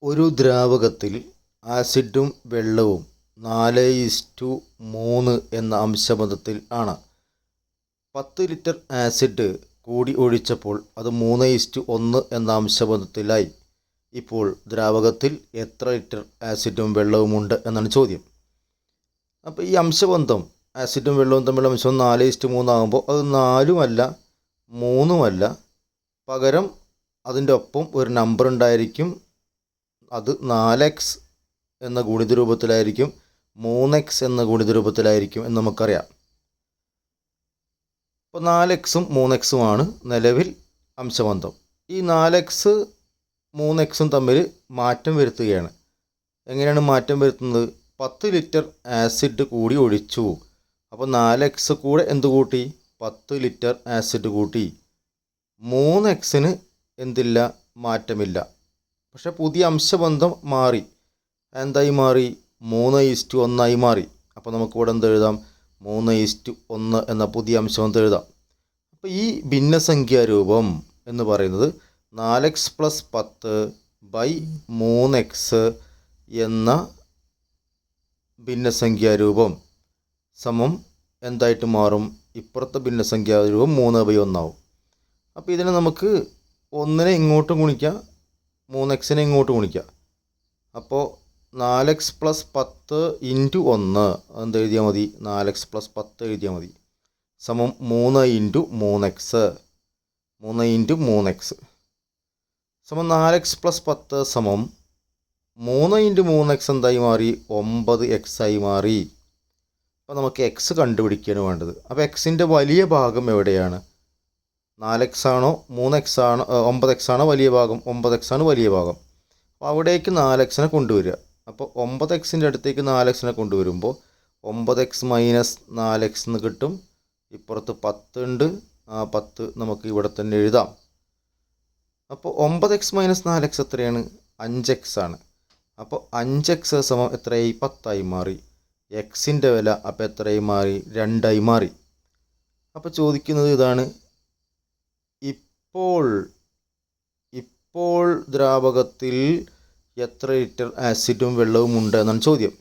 ഒരു ദ്രാവകത്തിൽ ആസിഡും വെള്ളവും 4:3 എന്ന അംശബന്ധത്തിൽ ആണ്. 10 ലിറ്റർ ആസിഡ് കൂടി ഒഴിച്ചപ്പോൾ അത് 3:1 എന്ന അംശബന്ധത്തിലായി. ഇപ്പോൾ ദ്രാവകത്തിൽ എത്ര ലിറ്റർ ആസിഡും വെള്ളവുമുണ്ട് എന്നാണ് ചോദ്യം. അപ്പോൾ ഈ അംശബന്ധം ആസിഡും വെള്ളവും തമ്മിലുള്ള അംശം 4:3 ആകുമ്പോൾ അത് 4ഉമല്ല 3ഉമല്ല, പകരം അതിൻ്റെ ഒപ്പം ഒരു നമ്പർ ഉണ്ടായിരിക്കും. അത് 4x എന്ന ഗുണിത രൂപത്തിലായിരിക്കും, 3x എന്ന ഗുണിത രൂപത്തിലായിരിക്കും എന്ന് നമുക്കറിയാം. അപ്പോൾ 4xും 3xും ആണ് നിലവിൽ അംശബന്ധം. ഈ 4x 3xും തമ്മിൽ മാറ്റം വരുത്തുകയാണ്. എങ്ങനെയാണ് മാറ്റം വരുത്തുന്നത്? 10 ലിറ്റർ ആസിഡ് കൂടി ഒഴിച്ചു. അപ്പോൾ 4x കൂടെ എന്ത് കൂട്ടി? 10 ലിറ്റർ ആസിഡ് കൂട്ടി. 3xന് എന്തില്ല? മാറ്റമില്ല. പക്ഷെ പുതിയ അംശബന്ധം മാറി. എന്തായി മാറി? 3:1 മാറി. അപ്പോൾ നമുക്കിവിടെ എന്ത് എഴുതാം? 3:1 എന്ന പുതിയ അംശബന്ധം എഴുതാം. അപ്പോൾ ഈ ഭിന്നസംഖ്യാരൂപം എന്ന് പറയുന്നത് 4x + 10/3x എന്ന ഭിന്നസംഖ്യാരൂപം സമം എന്തായിട്ട് മാറും? ഇപ്പുറത്തെ ഭിന്നസംഖ്യാരൂപം 3/1 ആവും. അപ്പോൾ ഇതിനെ നമുക്ക് 1നെ ഇങ്ങോട്ട് ഗുണിക്കാം, 3xനെ ഇങ്ങോട്ട് ഗുണിക്കാം. അപ്പോൾ 4x + 10 × 1 എന്ത് എഴുതിയാൽ മതി? 4x + 10 എഴുതിയാൽ മതി. സമം 3 × 3x. 3 × 3x സമം 4x + 10 സമം 3 × 3x എന്തായി മാറി? 9x ആയി മാറി. അപ്പോൾ നമുക്ക് x കണ്ടുപിടിക്കുകയാണ് വേണ്ടത്. അപ്പോൾ എക്സിൻ്റെ വലിയ ഭാഗം എവിടെയാണ്? 4x ആണോ 3x ആണോ 9x ആണോ വലിയ ഭാഗം? 9x ആണ് വലിയ ഭാഗം. അപ്പോൾ അവിടേക്ക് 4xനെ കൊണ്ടുവരിക. അപ്പോൾ 9xൻ്റെ അടുത്തേക്ക് 4xനെ കൊണ്ടുവരുമ്പോൾ 9x - 4x എന്ന് കിട്ടും. ഇപ്പുറത്ത് 10 ഉണ്ട്, ആ 10 നമുക്ക് ഇവിടെ തന്നെ എഴുതാം. അപ്പോൾ 9x - 4x എത്രയാണ്? 5x ആണ്. അപ്പോൾ 5x സമം എത്രയായി? 10 മാറി. എക്സിൻ്റെ വില അപ്പോൾ എത്രയായി മാറി? 2 മാറി. അപ്പോൾ ചോദിക്കുന്നത് ഇതാണ്, ഇപ്പോൾ ദ്രാവകത്തിൽ എത്ര ലിറ്റർ ആസിഡും വെള്ളവും ഉണ്ട് എന്നാണ് ചോദ്യം.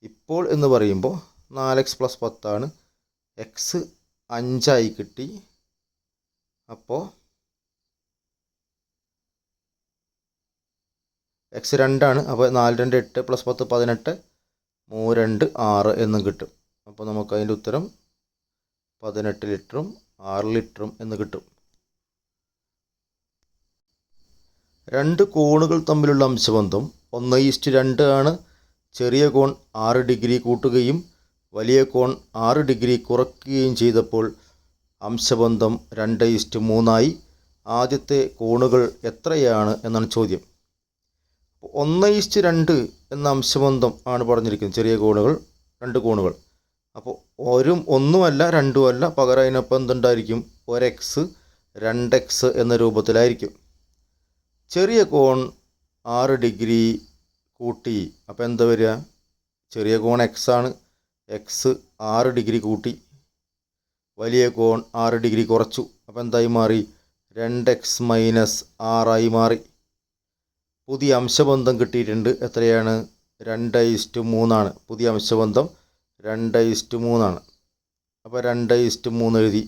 ഇപ്പോൾ എന്ന് പറയുമ്പോൾ 4x + 10 ആണ്. എക്സ് 5 കിട്ടി. അപ്പോൾ എക്സ് 2 ആണ്. അപ്പോൾ 4 2 8 + 10 18, 3 2 6 എന്നും കിട്ടും. അപ്പോൾ നമുക്ക് അതിൻ്റെ ഉത്തരം 18 ലിറ്ററും 6 ലിറ്ററും എന്ന് കിട്ടും. രണ്ട് കോണുകൾ തമ്മിലുള്ള അംശബന്ധം 1:2 ആണ്. ചെറിയ കോൺ 6 ഡിഗ്രി കൂട്ടുകയും വലിയ കോൺ 6 ഡിഗ്രി കുറയ്ക്കുകയും ചെയ്തപ്പോൾ അംശബന്ധം 2:3 ആയി. ആദ്യത്തെ കോണുകൾ എത്രയാണ് എന്നാണ് ചോദ്യം. 1:2 എന്ന അംശബന്ധം ആണ് പറഞ്ഞിരിക്കുന്നത്. ചെറിയ കോണുകൾ, 2 കോണുകൾ. അപ്പോൾ ഒന്നുമല്ല 2ഉമല്ല, പകരം അതിനൊപ്പം എന്തുണ്ടായിരിക്കും? 1x 2x എന്ന രൂപത്തിലായിരിക്കും. ചെറിയ കോൺ 6 ഡിഗ്രി കൂട്ടി. അപ്പോൾ എന്താ വരിക? ചെറിയ കോൺ x ആണ്. x 6 ഡിഗ്രി കൂട്ടി. വലിയ കോൺ 6 ഡിഗ്രി കുറച്ചു. അപ്പോൾ എന്തായി മാറി? 2x - 6 മാറി. പുതിയ അംശബന്ധം കിട്ടിയിട്ടുണ്ട്. എത്രയാണ്? 2:3 ആണ്. പുതിയ അംശബന്ധം 2:3 ആണ്. അപ്പോൾ 2:3 എഴുതി.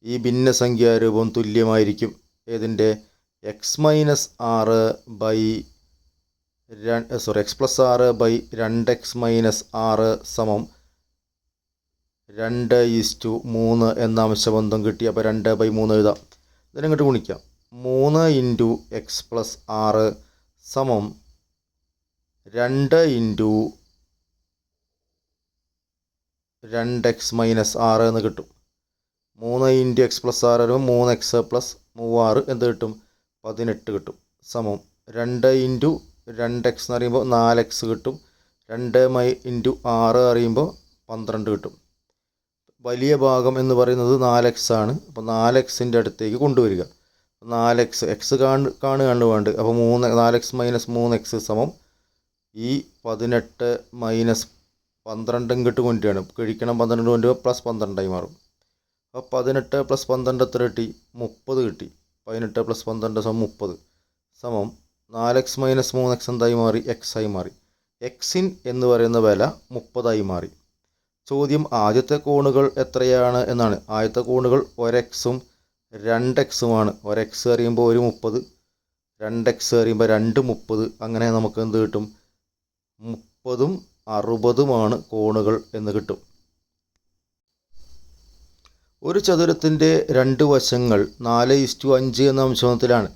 ഈ ഭിന്നസംഖ്യാരൂപം തുല്യമായിരിക്കും ഏതിൻ്റെ? x + 6/2x + 6 സമം 2:3 എന്ന അംശബന്ധം കിട്ടി. അപ്പോൾ 2/3 എഴുതാം. ഇതിനങ്ങോട്ട് ഗുണിക്കാം. 3 × x + 6 സമം 2 × 2x - 6 എന്ന് കിട്ടും. 3 × x + 6 വരുമ്പോൾ 3x + 3 എന്ത് കിട്ടും? 18 കിട്ടും. സമം 2 × 2x എന്ന് പറയുമ്പോൾ 4x കിട്ടും. 2 × 6 അറിയുമ്പോൾ 12 കിട്ടും. വലിയ ഭാഗം എന്ന് പറയുന്നത് 4x ആണ്. അപ്പോൾ 4xൻ്റെ അടുത്തേക്ക് കൊണ്ടുവരിക. 4x കാണുകയാണ് വേണ്ടത്. അപ്പോൾ 4x - 3x സമം ഈ 18 - 12 ഇങ്ങോട്ട് കൊണ്ടുവരികയാണ്. കഴിക്കണം 12 കൊണ്ട് +12 മാറും. അപ്പോൾ 18 + 12 എത്ര കിട്ടി? 30 കിട്ടി. 18 + 12 = 30 സമം 4x മൈനസ് 3x എന്തായി മാറി? x ആയി മാറി. എക്സിൻ എന്ന് പറയുന്ന വില 30 മാറി. ചോദ്യം ആദ്യത്തെ കോണുകൾ എത്രയാണ് എന്നാണ്. ആദ്യത്തെ കോണുകൾ 1x-ഉം 2x-ഉമാണ്. 1x അറിയുമ്പോൾ 30, 2x അറിയുമ്പോൾ 30. അങ്ങനെ നമുക്ക് എന്ത് കിട്ടും? 30ഉം 60ഉമാണ് കോണുകൾ എന്ന് കിട്ടും. ഒരു ചതുരത്തിൻ്റെ 2 വശങ്ങൾ 4:5 എന്ന അംശബന്ധത്തിലാണ്.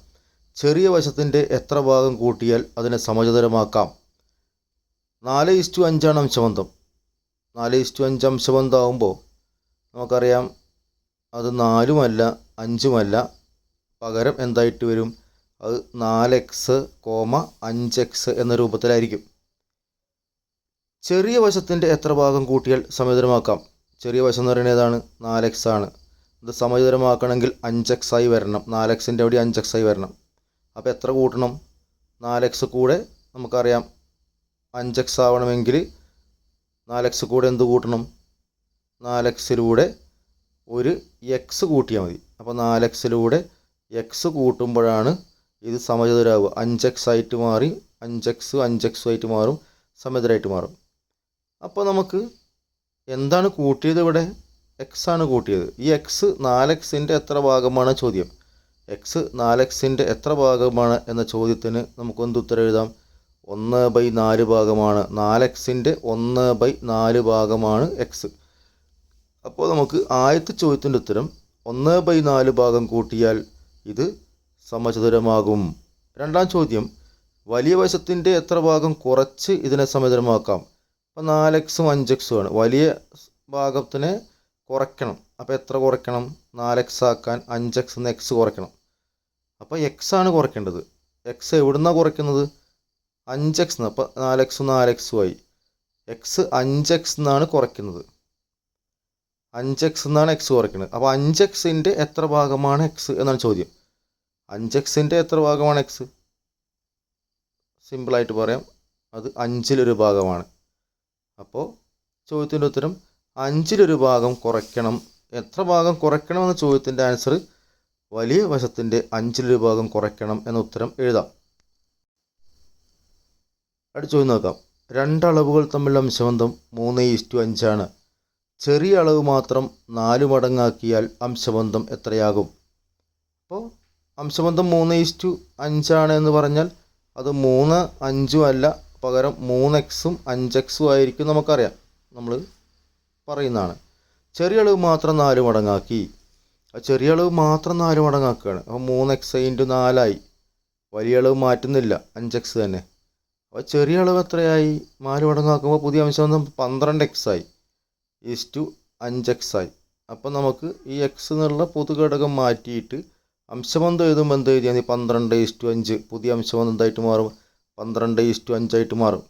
ചെറിയ വശത്തിൻ്റെ എത്ര ഭാഗം കൂട്ടിയാൽ അതിനെ സമചതുരമാക്കാം? 4:5 അംശബന്ധം. 4:5 അംശബന്ധമാകുമ്പോൾ നമുക്കറിയാം അത് 4ഉമല്ല 5ഉമല്ല, പകരം എന്തായിട്ട് വരും? അത് 4x, 5x എന്ന രൂപത്തിലായിരിക്കും. ചെറിയ വശത്തിൻ്റെ എത്ര ഭാഗം കൂട്ടിയാൽ സമചതുരമാക്കാം? ചെറിയ വശം എന്ന് പറയുന്നത് ഏതാണ്? 4x ആണ്. ഇത് സമചതുരമാക്കണമെങ്കിൽ 5x ആയി വരണം. 4xൻ്റെ അവിടെ 5x ആയി വരണം. അപ്പോൾ എത്ര കൂട്ടണം? 4x കൂടെ നമുക്കറിയാം 5x ആവണമെങ്കിൽ 4x കൂടെ എന്ത് കൂട്ടണം? 4xലൂടെ ഒരു x കൂട്ടിയാൽ മതി. അപ്പോൾ 4xലൂടെ x കൂട്ടുമ്പോഴാണ് ഇത് സമചതുരാവുക. 5x ആയിട്ട് മാറി 5x ആയിട്ട് മാറും, സമചതുരായിട്ട് മാറും. അപ്പോൾ നമുക്ക് എന്താണ് കൂട്ടിയത്? ഇവിടെ x ആണ് കൂട്ടിയത്. ഈ x 4xൻ്റെ എത്ര ഭാഗമാണ് ചോദ്യം. x 4xൻ്റെ എത്ര ഭാഗമാണ് എന്ന ചോദ്യത്തിന് നമുക്ക് എന്ത് ഉത്തരം എഴുതാം? 1/4 ഭാഗമാണ്. 4xൻ്റെ 1/4 ഭാഗമാണ് x. അപ്പോൾ നമുക്ക് ആദ്യത്തെ ചോദ്യത്തിൻ്റെ ഉത്തരം 1/4 ഭാഗം കൂട്ടിയാൽ ഇത് സമചതുരമാകും. രണ്ടാം ചോദ്യം, വലിയ വശത്തിൻ്റെ എത്ര ഭാഗം കുറച്ച് ഇതിനെ സമചതുരമാക്കാം? അപ്പോൾ 4x-ഉം 5x-ഉമാണ്. വലിയ ഭാഗത്തിനെ കുറയ്ക്കണം. അപ്പോൾ എത്ര കുറയ്ക്കണം? 4x ആക്കാൻ 5x-ന്ന് x കുറയ്ക്കണം. അപ്പോൾ x ആണ് കുറയ്ക്കേണ്ടത്. x എവിടുന്നാണ് കുറയ്ക്കുന്നത്? 5x-ന്ന്. അപ്പോൾ 4x-ഉം 4x-ഉം ആയി. x 5x-ന്നാണ് കുറയ്ക്കുന്നത്. 5x-ന്നാണ് x കുറയ്ക്കുന്നത്. അപ്പോൾ 5x-ൻ്റെ എത്ര ഭാഗമാണ് x എന്നാണ് ചോദ്യം. 5x-ൻ്റെ എത്ര ഭാഗമാണ് x? സിമ്പിളായിട്ട് പറയാം, അത് 5-ലൊരു ഭാഗമാണ്. അപ്പോൾ ചോദ്യത്തിൻ്റെ ഉത്തരം 5-ലൊരു ഭാഗം കുറയ്ക്കണം. എത്ര ഭാഗം കുറയ്ക്കണം എന്ന ചോദ്യത്തിൻ്റെ ആൻസർ വലിയ വശത്തിൻ്റെ 5-ലൊരു ഭാഗം കുറയ്ക്കണം എന്ന ഉത്തരം എഴുതാം. അടുത്ത ചോദ്യം നോക്കാം. രണ്ടളവുകൾ തമ്മിലുള്ള അംശബന്ധം 3:5 ആണ്. ചെറിയ അളവ് മാത്രം 4 മടങ്ങാക്കിയാൽ അംശബന്ധം എത്രയാകും? അപ്പോൾ അംശബന്ധം 3:5 ആണ് എന്ന് പറഞ്ഞാൽ അത് 3, 5ഉം അല്ല, പകരം 3x-ഉം 5x-ഉം ആയിരിക്കും. നമുക്കറിയാം, നമ്മൾ പറയുന്നതാണ്. ചെറിയ അളവ് മാത്രം 4 മടങ്ങാക്കി. ചെറിയ അളവ് മാത്രം 4 മടങ്ങാക്കുകയാണ്. അപ്പോൾ 3x × 4 വലിയ അളവ് മാറ്റുന്നില്ല, 5x തന്നെ. അപ്പോൾ ചെറിയ അളവ് എത്രയായി? 4 മടങ്ങാക്കുമ്പോൾ പുതിയ അംശബന്ധം 12x ആയി = 5x ആയി. അപ്പോൾ നമുക്ക് ഈ x എന്നുള്ള പൊതുഘടകം മാറ്റിയിട്ട് അംശബന്ധം എഴുതുമ്പോൾ എന്ത് എഴുതിയാൽ 12:5 പുതിയ അംശബന്ധം എന്തായിട്ട് മാറും? 12:5 ആയിട്ട് മാറും.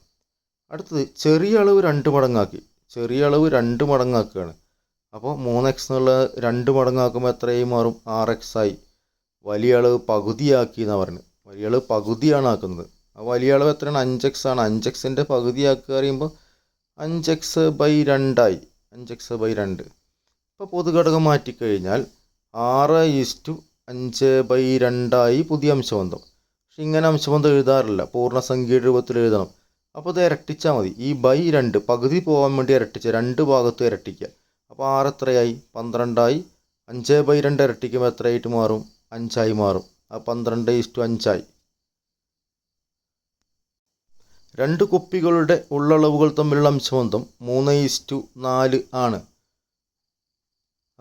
അടുത്തത്, ചെറിയ അളവ് 2 മടങ്ങാക്കി. ചെറിയ അളവ് 2 മടങ്ങാക്കുകയാണ്. അപ്പോൾ 3x എന്നുള്ള 2 മടങ്ങാക്കുമ്പോൾ എത്രയായി മാറും? 6x ആയി. വലിയ അളവ് പകുതിയാക്കി എന്നാണ് പറയുന്നത്. വലിയ അളവ് പകുതിയാണ് ആക്കുന്നത്. ആ വലിയ അളവ് എത്രയാണ്? 5x ആണ്. 5xൻ്റെ പകുതിയാക്കുക പറയുമ്പോൾ 5x/2 ആയി. 5x/2. ഇപ്പോൾ പൊതുഘടകം മാറ്റിക്കഴിഞ്ഞാൽ 6:5/2 ആയി പുതിയ അംശബന്ധം. പക്ഷെ ഇങ്ങനെ അംശബന്ധം എഴുതാറില്ല, പൂർണ്ണസംഖ്യയുടെ രൂപത്തിൽ എഴുതണം. അപ്പോൾ അത് ഇരട്ടിച്ചാൽ മതി. ഈ 2 പകുതി പോകാൻ വേണ്ടി ഇരട്ടിച്ച് 2 ഭാഗത്തും ഇരട്ടിക്കുക. അപ്പോൾ 6 എത്രയായി? 12 ആയി. 5/2 ഇരട്ടിക്കുമ്പോൾ എത്രയായിട്ട് മാറും? 5 ആയി മാറും. ആ 12:5 ആയി. 2 കുപ്പികളുടെ ഉള്ളളവുകൾ തമ്മിലുള്ള അംശബന്ധം 3:4 ആണ്.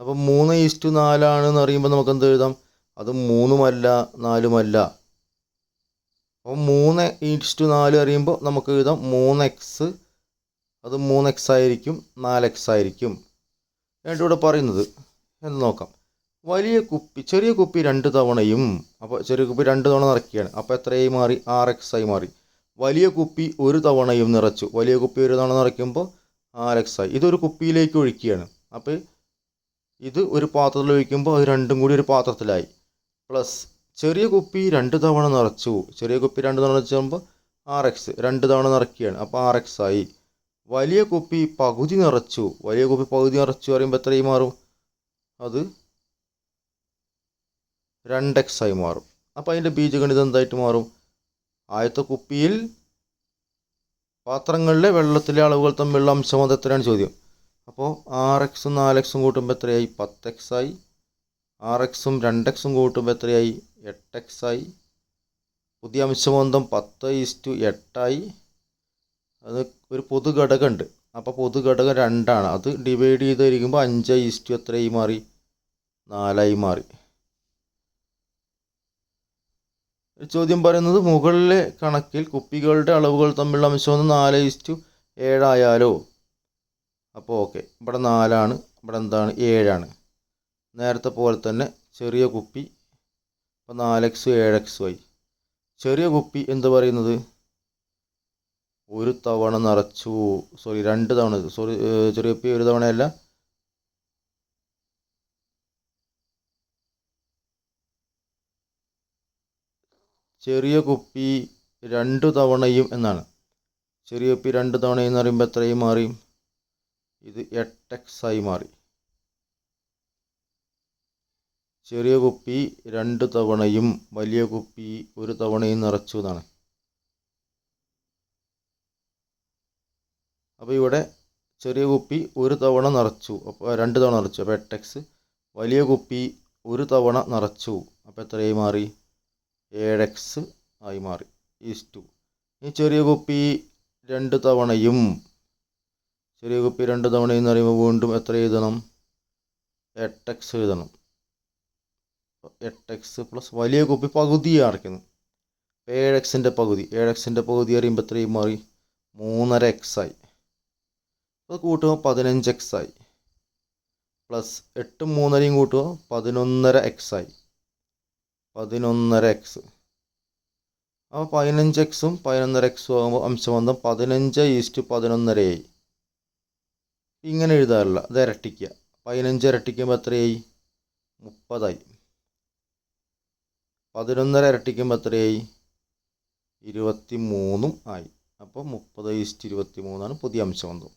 അപ്പം 3:4 ആണെന്ന് അറിയുമ്പോൾ നമുക്ക് എന്ത് എഴുതാം? അത് 3ഉമല്ല 4ഉമല്ല. അപ്പം 3:4 അറിയുമ്പോൾ നമുക്ക് എഴുതാം 3x, അത് 3x ആയിരിക്കും, 4x ആയിരിക്കും. എന്നിട്ട് ഇവിടെ പറയുന്നത് എന്ന് നോക്കാം. വലിയ കുപ്പി, ചെറിയ കുപ്പി 2 തവണയും, അപ്പോൾ ചെറിയ കുപ്പി 2 തവണ നിറയ്ക്കുകയാണ്. അപ്പോൾ എത്രയായി മാറി? 6x ആയി മാറി. വലിയ കുപ്പി 1 തവണയും നിറച്ചു. വലിയ കുപ്പി 1 തവണ നിറയ്ക്കുമ്പോൾ 6x ആയി. ഇതൊരു കുപ്പിയിലേക്ക് ഒഴിക്കുകയാണ്. അപ്പോൾ ഇത് ഒരു പാത്രത്തിൽ ഒഴിക്കുമ്പോൾ അത് രണ്ടും കൂടി ഒരു പാത്രത്തിലായി. പ്ലസ് ചെറിയ കുപ്പി 2 തവണ നിറച്ചു. ചെറിയ കുപ്പി 2 തവണ നിറച്ചുമ്പോൾ 6x, 2 തവണ നിറയ്ക്കുകയാണ്. അപ്പോൾ 6x ആയി. വലിയ കുപ്പി പകുതി നിറച്ചു. വലിയ കുപ്പി പകുതി നിറച്ചു പറയുമ്പോൾ എത്രയും മാറും? അത് 2x ആയി മാറും. അപ്പോൾ അതിൻ്റെ ബീജഗണിതം എന്തായിട്ട് മാറും? ആദ്യത്തെ കുപ്പിയിൽ പാത്രങ്ങളിലെ വെള്ളത്തിലെ അളവുകൾ തമ്മിലുള്ള അംശബന്ധം എത്രയാണ് ചോദ്യം. അപ്പോൾ 6x 4x കൂട്ടുമ്പോൾ എത്രയായി? 10x ആയി. 6x 2x കൂട്ടുമ്പോൾ എത്രയായി? 8x ആയി. പുതിയ അംശബന്ധം 10:8 ആയി. അത് ഒരു പൊതുഘടകമുണ്ട്, അപ്പോൾ പൊതുഘടകം 2ആണ്. അത് ഡിവൈഡ് ചെയ്തിരിക്കുമ്പോൾ 5:8 എത്രയായി മാറി? 4ആയി മാറി. ചോദ്യം പറയുന്നത് മുകളിലെ കണക്കിൽ കുപ്പികളുടെ അളവുകൾ തമ്മിലുള്ള അംശബന്ധം 4:7 ആയാലോ. അപ്പോൾ ഓക്കെ, ഇവിടെ 4ആണ്, ഇവിടെ എന്താണ്? 7ആണ്. നേരത്തെ പോലെ തന്നെ ചെറിയ കുപ്പി, അപ്പോൾ 4x 7x ആയി. ചെറിയ കുപ്പി എന്ത് പറയുന്നത്? ഒരു തവണ നിറച്ചു, സോറി 2 തവണ, സോറി ചെറിയ കുപ്പി ഒരു തവണയല്ല, ചെറിയ കുപ്പി 2 തവണയും എന്നാണ്. ചെറിയ കുപ്പി 2 തവണയും എന്ന് പറയുമ്പോൾ എത്രയും മാറി? ഇത് 8x ആയി മാറി. ചെറിയ കുപ്പി 2 തവണയും വലിയ കുപ്പി 1 തവണയും നിറച്ചു എന്നാണ്. അപ്പോൾ ഇവിടെ ചെറിയ കുപ്പി 1 തവണ നിറച്ചു, അപ്പോൾ 2 തവണ നിറച്ചു, അപ്പോൾ 8x. വലിയ കുപ്പി 1 തവണ നിറച്ചു, അപ്പോൾ എത്രയായി മാറി? 7x ആയി മാറി. ഈസ്റ്റു ഈ ചെറിയ കുപ്പി 2 തവണയും, ചെറിയ കുപ്പി 2 തവണയും എന്ന് പറയുമ്പോൾ വീണ്ടും എത്ര എഴുതണം? 8x എഴുതണം. 8x പ്ലസ് വലിയ കുപ്പി പകുതിയാണ് അടയ്ക്കുന്നത്, 7xൻ്റെ പകുതി. 7xൻ്റെ പകുതി അറിയുമ്പോൾ എത്രയും മാറി? 3.5x ആയി. അത് കൂട്ടുമ്പോൾ 15x ആയി. പ്ലസ് 8 3 കൂട്ടുമ്പോൾ 11.5x ആയി. 11x. അപ്പോൾ 15x 11x ആകുമ്പോൾ അംശബന്ധം 15:11 ആയി. ഇങ്ങനെ എഴുതാറില്ല, അത് ഇരട്ടിക്കുക. 15 ഇരട്ടിക്കുമ്പോൾ എത്രയായി? 30 ആയി. 11 ഇരട്ടിക്കുമ്പോൾ എത്രയായി? 23 ആയി. അപ്പോൾ 30:23 പുതിയ അംശബന്ധം.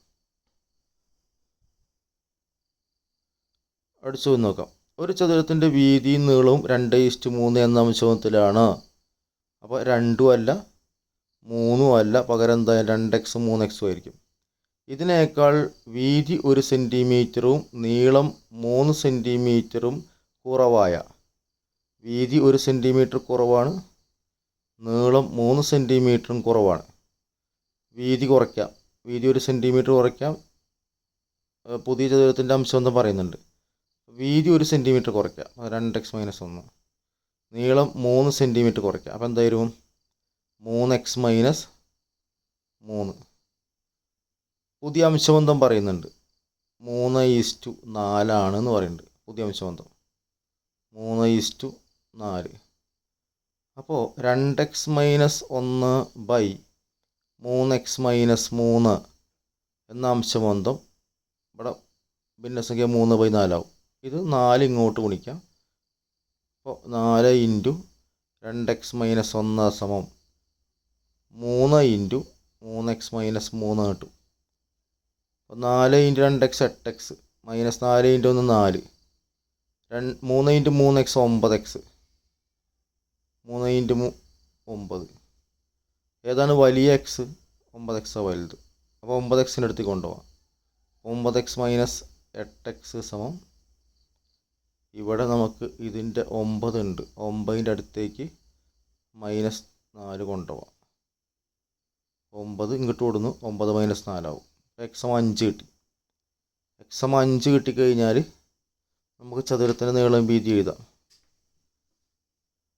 അടിച്ചു നോക്കാം. ഒരു ചതുരത്തിൻ്റെ വീതിയും നീളവും 2:3 എന്ന അംശബന്ധത്തിലാണ്. അപ്പോൾ 2ഉം അല്ല 3ഉം അല്ല, പകരം എന്താ? 2x 3x ആയിരിക്കും. ഇതിനേക്കാൾ വീതി 1 സെൻറ്റിമീറ്ററും നീളം 3 സെൻറ്റിമീറ്ററും കുറവായ, വീതി 1 സെൻറ്റിമീറ്റർ കുറവാണ്, നീളം 3 സെൻറ്റിമീറ്ററും കുറവാണ്. വീതി കുറയ്ക്കാം, വീതി 1 സെൻറ്റിമീറ്റർ കുറയ്ക്കാം. പുതിയ ചതുരത്തിൻ്റെ അംശബന്ധം പറയുന്നുണ്ട്. വീതി 1 സെൻറ്റിമീറ്റർ കുറയ്ക്കാം, 2x - 1. നീളം 3 സെൻറ്റിമീറ്റർ കുറയ്ക്കാം, അപ്പോൾ എന്തായാലും 3x - 3. പുതിയ അംശബന്ധം പറയുന്നുണ്ട് 3:4 ആണെന്ന് പറയുന്നുണ്ട്. പുതിയ അംശബന്ധം 3:4. അപ്പോൾ 2x - 1/3x - 3 എന്ന അംശബന്ധം ഇവിടെ ഭിന്നസംഖ്യ 3/4 ആവും. ഇത് 4 ഇങ്ങോട്ട് ഗുണിക്കാം. അപ്പോൾ 4 × 2x - 1 = 3 × 3x - 3 കിട്ടും. അപ്പോൾ 4 × 2x 8x, -4 × 1 4, 3 × 3x 9x, 3 × 9. ഏതാണ് വലിയ x? 9x വലുത്. അപ്പോൾ 9xൻ്റെ അടുത്ത് കൊണ്ടുപോകാം. 9x - 8x = ഇവിടെ നമുക്ക് ഇതിൻ്റെ 9 ഉണ്ട്, 9ൻ്റെ അടുത്തേക്ക് -4 കൊണ്ടുപോകാം. 9 ഇങ്ങോട്ട് കൊടുന്നു, 9 - 4 ആവും. x 5 കിട്ടി. x 5 കിട്ടിക്കഴിഞ്ഞാൽ നമുക്ക് ചതുരത്തിൻ്റെ നീളം വീതി എഴുതാം.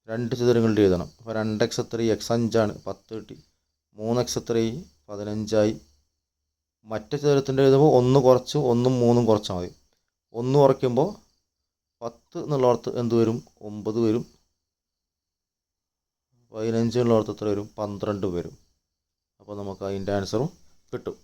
2 ചതുരങ്ങളുടെ എഴുതണം. അപ്പോൾ 2x എത്രയായി? x 5ആണ്, 10 കിട്ടി. 3x എത്രയായി? 15 ആയി. മറ്റേ ചതുരത്തിൻ്റെ എഴുതുമ്പോൾ 1 കുറച്ച് 1ഉം 3ഉം കുറച്ചാൽ മതി. 1 കുറയ്ക്കുമ്പോൾ 10 എന്നുള്ളടത്ത് എന്ത് വരും? 9 വരും. 15 എന്നുള്ളടത്ത് എത്ര വരും? 12 വരും. അപ്പോൾ നമുക്ക് അതിൻ്റെ ആൻസറും കിട്ടും.